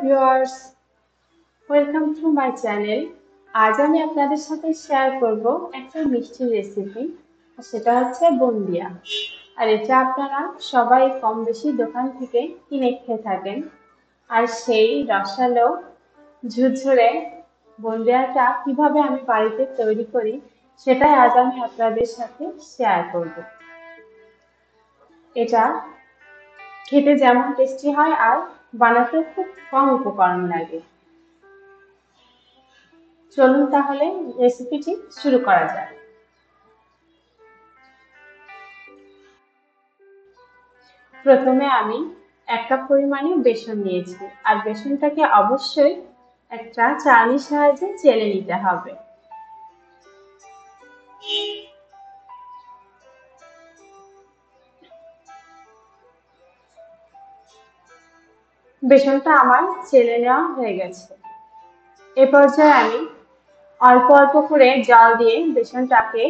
Viewers, welcome to my channel. আজ আমি আপনাদের সাথে শেয়ার করব একটা মিষ্টি রেসিপি, সেটা হচ্ছে বুন্দিয়া। আর এটা আপনারা সবাই কম বেশি দোকান থেকে কিনে খেয়ে থাকেন। আর সেই রসালো ঝুরঝুরে বুন্দিয়াটা কিভাবে আমি বাড়িতে তৈরি করি সেটাই আজ আমি আপনাদের সাথে শেয়ার করব। এটা খেতে যেমন টেস্টি হয় আর বানাতে খুব কম উপকরণ লাগে। চলুন তাহলে রেসিপিটি শুরু করা যাক। প্রথমে আমি 1 কাপ পরিমাণে বেসন নিয়েছি, আর বেসনটাকে অবশ্যই একটা চালনির সাহায্যে চেলে নিতে হবে। বেসনটা আমার চেলে নেওয়া হয়ে গেছে। এ পর্যায়ে আমি অল্প অল্প করে জল দিয়ে বেসনটাকে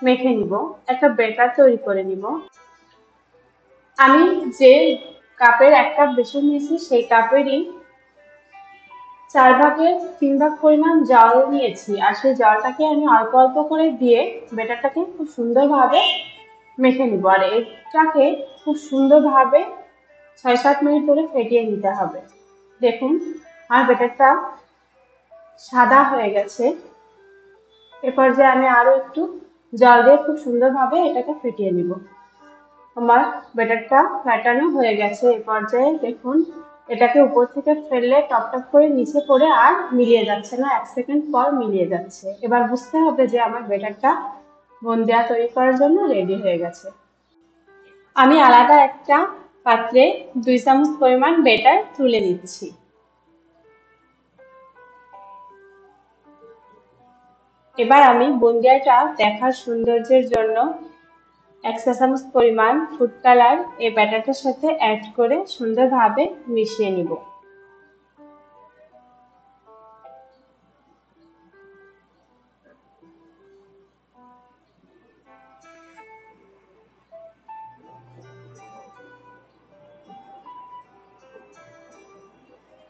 মেখে নিব, একটা ব্যাটার তৈরি করে নিব। আমি যে কাপের 1 কাপ বেসন নিয়েছি সেই কাপেরই 4 ভাগের 3 ভাগ পরিমাণ জল নিয়েছি, আর সেই জলটাকে আমি অল্প অল্প করে দিয়ে ব্যাটারটাকে খুব সুন্দরভাবে মেখে নিব। আর এটাকে খুব সুন্দরভাবে 6-7 মিনিট ধরে ফেটিয়ে নিতে হবে। দেখুন আমার ব্যাটারটা সাদা হয়ে গেছে। এ পর্যায়ে আমি আরো একটু জল দিয়ে খুব সুন্দরভাবে এটাকে ফেটিয়ে নিব। আমার ব্যাটারটা ফেটানো হয়ে গেছে। এই পর্যায়ে দেখুন এটাকে উপর থেকে ফেললে টপ টপ করে নিচে পড়ে আর মিলিয়ে যাচ্ছে না, 1 সেকেন্ড পর মিলিয়ে যাচ্ছে। এবার বুঝতে হবে যে আমার ব্যাটারটা বুন্দিয়া তৈরি করার জন্য রেডি হয়ে গেছে। আমি আলাদা একটা পাত্রে 2 চামচ পরিমাণ ব্যাটার তুলে নিচ্ছি। এবার আমি বুন্দিয়াটা দেখার সৌন্দর্যের জন্য 1 চা চামচ পরিমাণ ফুড কালার এই ব্যাটারটার সাথে অ্যাড করে সুন্দরভাবে মিশিয়ে নিব।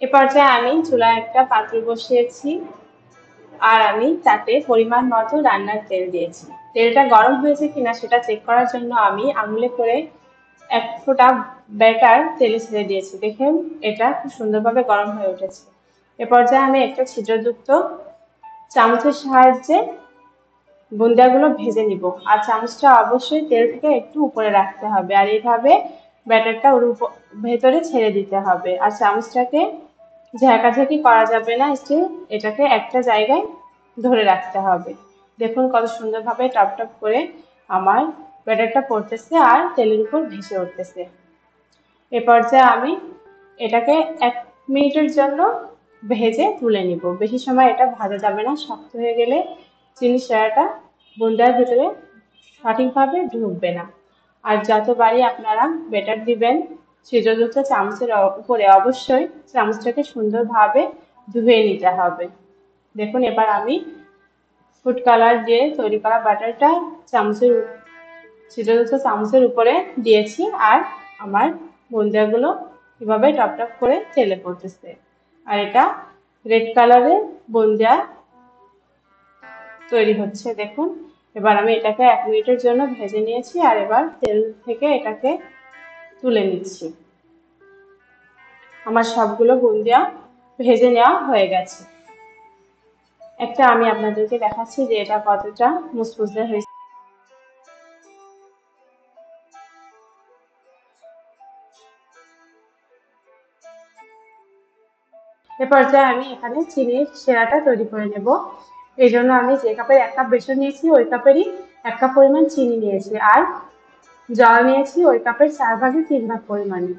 এ পর্যায়ে আমি চুলায় একটা পাত্র বসিয়েছি, আর আমি তাতে পরিমাণ মতো রান্নার তেল দিয়েছি। তেলটা গরম হয়েছে কিনা সেটা চেক করার জন্য আমি আঙুলে করে 1 ফোঁটা ব্যাটার তেলে ছেড়ে দিয়েছি। দেখুন এটা খুব সুন্দরভাবে গরম হয়ে উঠেছে। এ পর্যায়ে আমি একটা ছিদ্রযুক্ত চামচের সাহায্যে বুন্দিয়াগুলো ভেজে নিব, আর চামচটা অবশ্যই তেল থেকে একটু উপরে রাখতে হবে, আর এইভাবে ব্যাটারটা ওর ভেতরে ছেড়ে দিতে হবে। আর চামচটাকে ঝাঁকাঝাঁকি করা যাবে না, স্টিল এটাকে একটা জায়গায় ধরে রাখতে হবে। দেখুন কত সুন্দরভাবে টপ টপ করে আমার ব্যাটারটা পড়তেছে আর তেলের উপর ভেসে উঠতেছে। এ পর্যায়ে আমি এটাকে 1 মিনিটের জন্য ভেজে তুলে নিব। বেশি সময় এটা ভাজা যাবে না, শক্ত হয়ে গেলে চিনি শিরাটা বুন্দিয়ার ভিতরে সঠিকভাবে ঢুকবে না। আর যতবারই আপনারা ব্যাটার দিবেন ছিদ্রযুক্ত চামচের উপরে অবশ্যই চামচটাকে সুন্দরভাবে ধুয়ে নিতে হবে। দেখুন এবার আমি ফুড কালার দিয়ে তৈরি করা ব্যাটারটা ছিদ্রযুক্ত চামচের উপরে দিয়েছি, আর আমার বুন্দিয়াগুলো কিভাবে টপ টপ করে তেলে পড়তেছে। আর এটা রেড কালারের বুন্দিয়া তৈরি হচ্ছে। দেখুন এবার আমি এটাকে 1 মিনিটের জন্য ভেজে নিয়েছি, আর এবার তেল থেকে এটাকে তুলে নিচ্ছি। আমার সবগুলো বুন্দিয়া ভেজে নেওয়া হয়ে গেছে। একটা আমি আপনাদেরকে দেখাচ্ছি যে এটা কতটা মুসমুসে হয়েছে। এ পর্যায়ে আমি এখানে চিনির শিরাটা তৈরি করে নেব। এই জন্য আমি যে কাপের 1 কাপ বেসন নিয়েছি ওই কাপেরই 1 কাপ পরিমাণ চিনি নিয়েছি, আর জল নিয়েছি ওই কাপের 4 ভাগের 3 ভাগ পরিমাণে।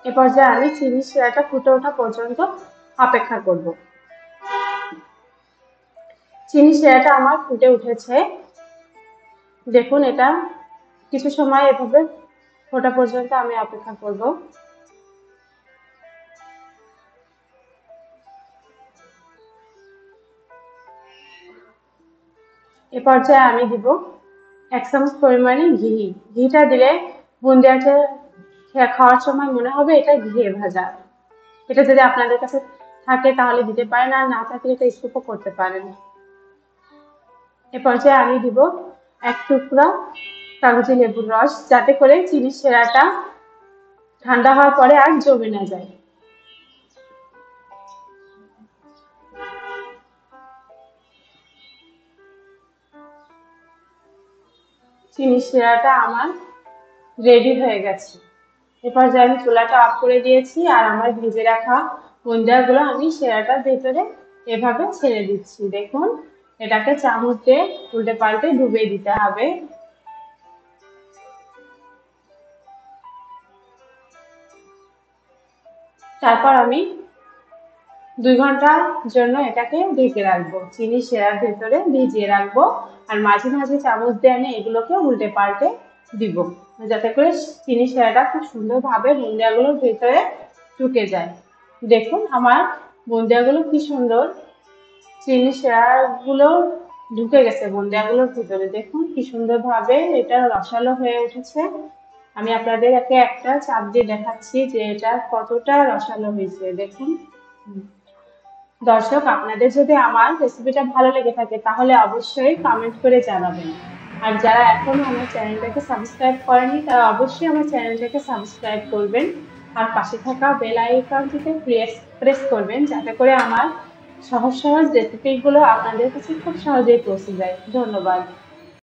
এ পর্যায়ে আমি চিনির শিরাটা ফুটে ওঠা পর্যন্ত অপেক্ষা করব। চিনি শিরাটা আমার ফুটে উঠেছে। দেখুন এটা কিছু সময় এভাবে ফোটা পর্যন্ত আমি অপেক্ষা করব। এ পর্যায়ে আমি দিব 1 চামচ পরিমাণে ঘি। ঘিটা দিলে বুন্দিয়াটা খাওয়ার সময় মনে হবে এটা ঘিয়ে ভাজা। এটা যদি আপনাদের কাছে থাকে তাহলে দিতে পারেন, আর না থাকলে এটা স্কিপও করতে পারেন। এ পর্যায়ে আমি দিব 1 টুকরা কাগজি লেবুর রস, যাতে করে চিনি শিরাটা ঠান্ডা হওয়ার পরে আর জমে না যায়। চিনি শিরাটা আমার রেডি হয়ে গেছে। এরপর যে আমি চুলাটা অফ করে দিয়েছি, আর আমার ভেজে রাখা বুন্দিয়াগুলো আমি শিরাটার ভেতরে এভাবে ছেড়ে দিচ্ছি। দেখুন, এটাকে চামচ দিয়ে উল্টে পাল্টে ডুবিয়ে দিতে হবে। তারপর আমি 2 ঘন্টার জন্য এটাকে ঢেকে রাখবো, চিনি শিরার ভেতরে ভিজিয়ে রাখবো। আর মাঝে মাঝে চামচ দিয়ে আমি এগুলোকে উল্টে পাল্টে দিব, যাতে করে চিনি শিরাটা খুব সুন্দরভাবে বুন্দিয়াগুলোর ভেতরে ঢুকে যায়। দেখুন আমার বুন্দিয়াগুলো কি সুন্দর চিনি শিরাগুলো ঢুকে গেছে বুন্দিয়াগুলোর ভিতরে। দেখুন কি সুন্দরভাবে এটা রসালো হয়ে উঠেছে। আমি আপনাদেরকে একটা চাপ দিয়ে দেখাচ্ছি যে এটা কতটা রসালো হয়েছে। দেখুন দর্শক, আপনাদের যদি আমার রেসিপিটা ভালো লেগে থাকে তাহলে অবশ্যই কমেন্ট করে জানাবেন। আর যারা এখনো আমার চ্যানেলটাকে সাবস্ক্রাইব করেনি তারা অবশ্যই আমার চ্যানেলটাকে সাবস্ক্রাইব করবেন, আর পাশে থাকা বেল আইকনটিতে প্রেস করবেন, যাতে করে আমার সহজ সহজ রেসিপিগুলো আপনাদের কাছে খুব সহজেই পৌঁছে যায়। ধন্যবাদ।